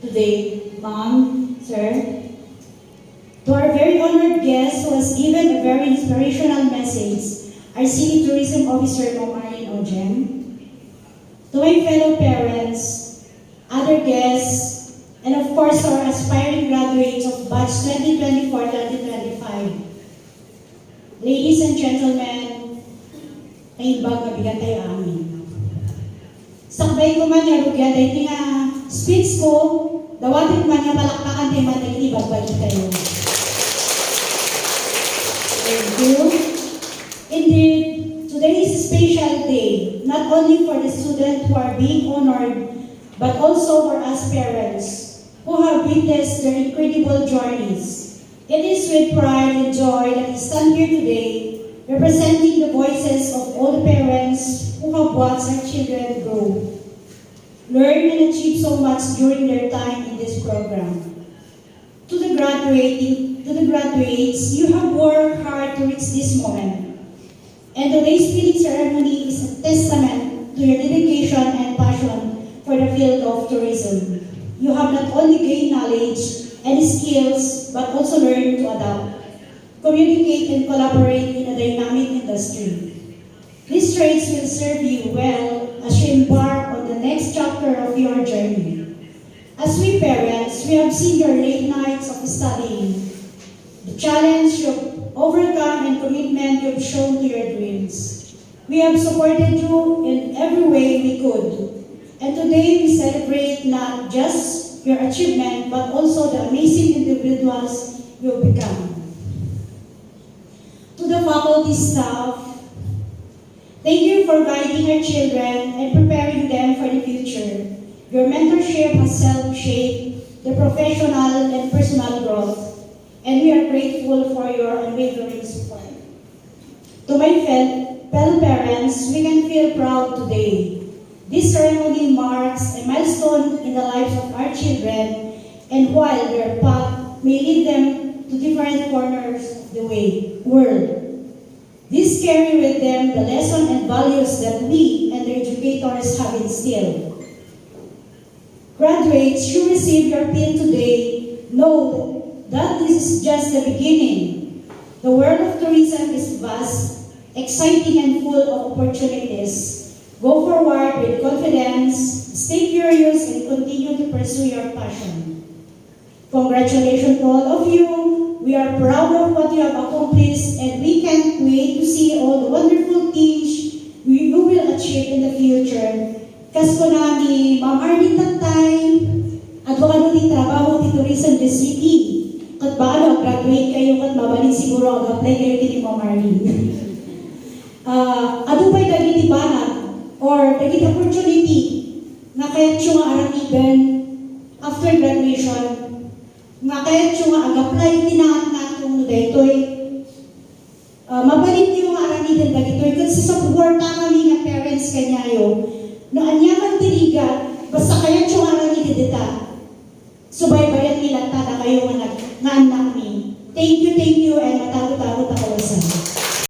today, Mom, Sir. To our very honored guest who has given a very inspirational message, our City Tourism Officer, Ma'am Marlene Ojem. To my fellow parents, other guests, and of course our aspiring graduates of batch 2024-2025. Ladies and gentlemen, naibag na bigat tayo amin. Sakbay ko man yung rugyan, dahil nga speech ko, dawatin man yung palakpakan tayo man, dahil ibag-balik kayo. Thank you. Indeed, today is a special day, not only for the students who are being honored, but also for us parents who have witnessed their incredible journeys. It is with pride and joy that we stand here today, representing the voices of all the parents who have watched our children grow, learn and achieve so much during their time in this program. To the graduates, you have worked hard to reach this moment. And today's feeling ceremony is a testament to your dedication and passion for the field of tourism. You have not only gained knowledge and skills, but also learned to adapt, communicate, and collaborate in a dynamic industry. These traits will serve you well as you embark on the next chapter of your journey. As we parents, we have seen your late nights of studying, the challenge you've overcome and commitment you've shown to your dreams. We have supported you in every way we could. And today we celebrate not just your achievement, but also the amazing individuals you've become. To the faculty staff, thank you for guiding our children and preparing them for the future. Your mentorship has helped shape their professional and personal growth, and we are grateful for your unwavering support. To my fellow parents, we can feel proud today. This ceremony marks a milestone in the lives of our children, and while their path may lead them to different corners of the world, these carry with them the lessons and values that we and the educators have instilled. Graduates, you receive your pin today. Know that this is just the beginning. The world of tourism is vast, exciting, and full of opportunities. Go forward with confidence, stay curious, and continue to pursue your passion. Congratulations to all of you. We are proud of what you have accomplished, and we can't wait to see all the wonderful things you will achieve in the future. Kasko nami, Ma'am Arlene Tantay, at baka di trabaho di Tourism the City. Kat baka graduate kayo, kat mabalik siguro mag-apply kayo kini Ma'am Arlene. Adupay dagiti banag, or dagiti opportunity nga kayat siya nga aramigan after graduation, nga kayat siya nga ag-apply tinaat natong daytoy. Mabalit niyo nga aramigan dagitoy, kasi sa puwarta kami nga parents kanyayo, no anyaman tiriga, basta kayat siya nga aramigan dita. Subaybayan nila tada kayo nga